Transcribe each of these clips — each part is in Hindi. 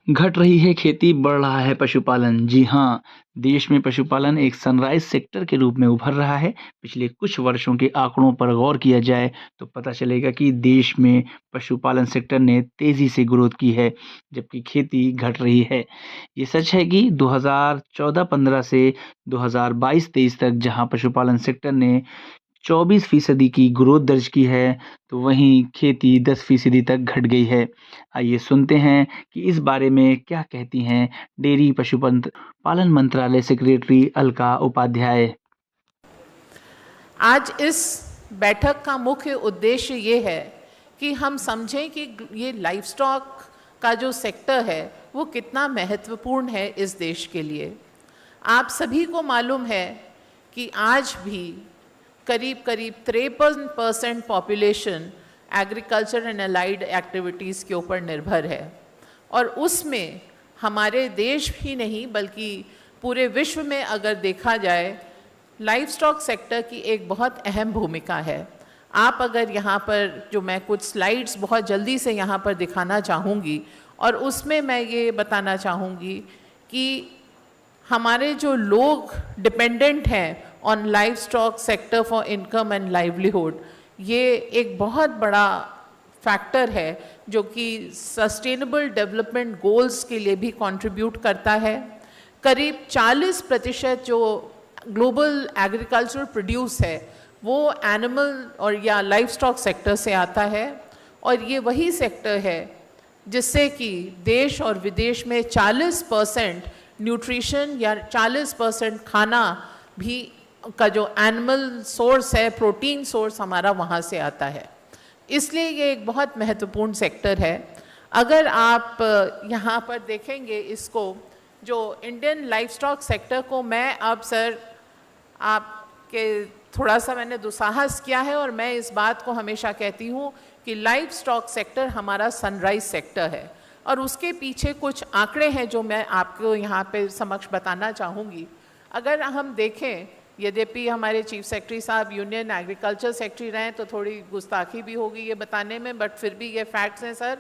घट रही है खेती, बढ़ रहा है पशुपालन। जी हाँ, देश में पशुपालन एक सनराइज़ सेक्टर के रूप में उभर रहा है। पिछले कुछ वर्षों के आंकड़ों पर गौर किया जाए तो पता चलेगा कि देश में पशुपालन सेक्टर ने तेज़ी से ग्रोथ की है, जबकि खेती घट रही है। ये सच है कि 2014-15 से 2022-23 तक जहाँ पशुपालन सेक्टर ने 24% की ग्रोथ दर्ज की है, तो वहीं खेती 10% तक घट गई है। आइए सुनते हैं कि इस बारे में क्या कहती हैं डेयरी पशुपंत पालन मंत्रालय सेक्रेटरी अलका उपाध्याय। आज इस बैठक का मुख्य उद्देश्य ये है कि हम समझें कि ये लाइवस्टॉक का जो सेक्टर है वो कितना महत्वपूर्ण है इस देश के लिए। आप सभी को मालूम है कि आज भी करीब 53% population agriculture and allied activities के ऊपर निर्भर है और उसमें हमारे देश ही नहीं बल्कि पूरे विश्व में अगर देखा जाए लाइवस्टॉक सेक्टर की एक बहुत अहम भूमिका है। आप अगर यहाँ पर जो मैं कुछ स्लाइड्स बहुत जल्दी से यहाँ पर दिखाना चाहूँगी और उसमें मैं ये बताना चाहूँगी कि हमारे जो लोग डिपेंडेंट हैं on livestock sector for income and livelihood, ये एक बहुत बड़ा फैक्टर है जो कि सस्टेनेबल डेवलपमेंट गोल्स के लिए भी कंट्रीब्यूट करता है। करीब 40% जो ग्लोबल एग्रीकल्चर प्रोड्यूस है वो एनिमल और या लाइवस्टॉक सेक्टर से आता है और ये वही सेक्टर है जिससे कि देश और विदेश में 40% न्यूट्रिशन या 40% खाना भी का जो एनिमल सोर्स है, प्रोटीन सोर्स हमारा वहाँ से आता है। इसलिए ये एक बहुत महत्वपूर्ण सेक्टर है। अगर आप यहाँ पर देखेंगे इसको, जो इंडियन लाइवस्टॉक सेक्टर को मैं अब सर आपके थोड़ा सा मैंने दुस्साहस किया है और मैं इस बात को हमेशा कहती हूँ कि लाइवस्टॉक सेक्टर हमारा सनराइज सेक्टर है और उसके पीछे कुछ आंकड़े हैं जो मैं आपको यहाँ पे समक्ष बताना चाहूँगी। अगर हम देखें, यद्यपि हमारे चीफ सेक्रेटरी साहब यूनियन एग्रीकल्चर सेक्रेटरी रहे तो थोड़ी गुस्ताखी भी होगी ये बताने में, बट फिर भी ये फैक्ट्स हैं सर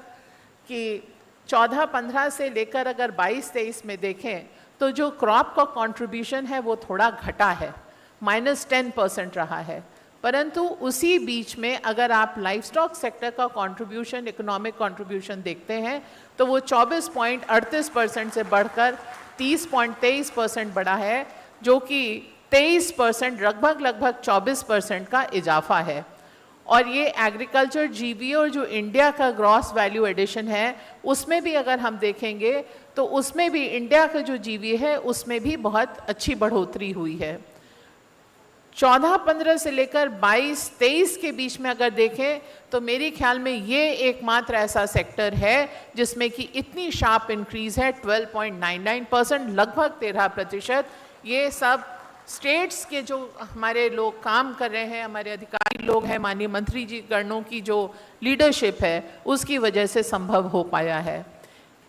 कि 14-15 से लेकर अगर 22-23 में देखें तो जो क्रॉप का कंट्रीब्यूशन है वो थोड़ा घटा है, -10% रहा है। परंतु उसी बीच में अगर आप लाइवस्टॉक सेक्टर का कंट्रीब्यूशन, इकोनॉमिक कंट्रीब्यूशन देखते हैं तो वो 24.38% से बढ़कर 30.23% बढ़ा है, जो कि 23% लगभग 24% का इजाफा है। और ये एग्रीकल्चर जीवी और जो इंडिया का ग्रॉस वैल्यू एडिशन है उसमें भी अगर हम देखेंगे तो उसमें भी इंडिया का जो जीवी है उसमें भी बहुत अच्छी बढ़ोतरी हुई है। 14-15 से लेकर 22-23 के बीच में अगर देखें तो मेरे ख्याल में ये एकमात्र ऐसा सेक्टर है जिसमें कि इतनी शार्प इंक्रीज है, 12.99%, लगभग 13%। ये सब स्टेट्स के जो हमारे लोग काम कर रहे हैं, हमारे अधिकारी लोग हैं, माननीय मंत्री जी गणों की जो लीडरशिप है उसकी वजह से संभव हो पाया है।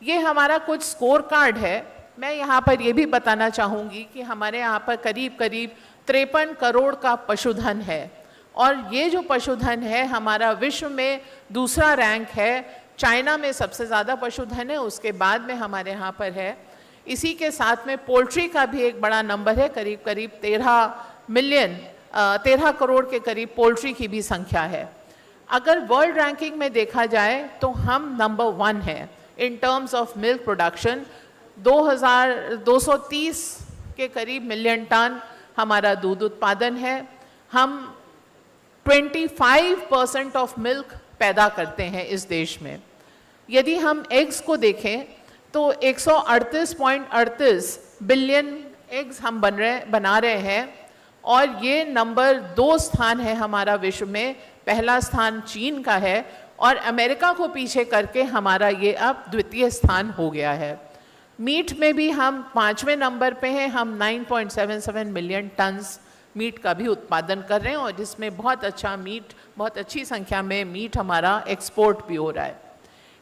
ये हमारा कुछ स्कोर कार्ड है। मैं यहाँ पर ये भी बताना चाहूँगी कि हमारे यहाँ पर करीब 53 करोड़ का पशुधन है और ये जो पशुधन है हमारा विश्व में दूसरा रैंक है। चाइना में सबसे ज़्यादा पशुधन है, उसके बाद में हमारे यहाँ पर है। इसी के साथ में पोल्ट्री का भी एक बड़ा नंबर है, करीब 13 करोड़ के करीब पोल्ट्री की भी संख्या है। अगर वर्ल्ड रैंकिंग में देखा जाए तो हम नंबर 1 है in terms of milk production. 2230 के करीब मिलियन टन हमारा दूध उत्पादन है। हम 25% ऑफ मिल्क पैदा करते हैं इस देश में। यदि हम एग्स को देखें तो 138.38 बिलियन एग्स हम बना रहे हैं और ये नंबर 2 स्थान है हमारा विश्व में। पहला स्थान चीन का है और अमेरिका को पीछे करके हमारा ये अब द्वितीय स्थान हो गया है। मीट में भी हम 5वें नंबर पे हैं। हम 9.77 मिलियन टन्स मीट का भी उत्पादन कर रहे हैं और जिसमें बहुत अच्छा मीट, बहुत अच्छी संख्या में मीट हमारा एक्सपोर्ट भी हो रहा है।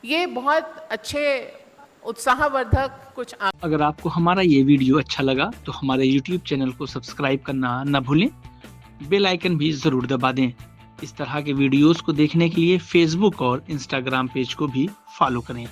ये बहुत अच्छे उत्साहवर्धक कुछ। अगर आपको हमारा ये वीडियो अच्छा लगा तो हमारे YouTube चैनल को सब्सक्राइब करना न भूलें, बेल आइकन भी ज़रूर दबा दें। इस तरह के वीडियोस को देखने के लिए Facebook और Instagram पेज को भी फॉलो करें।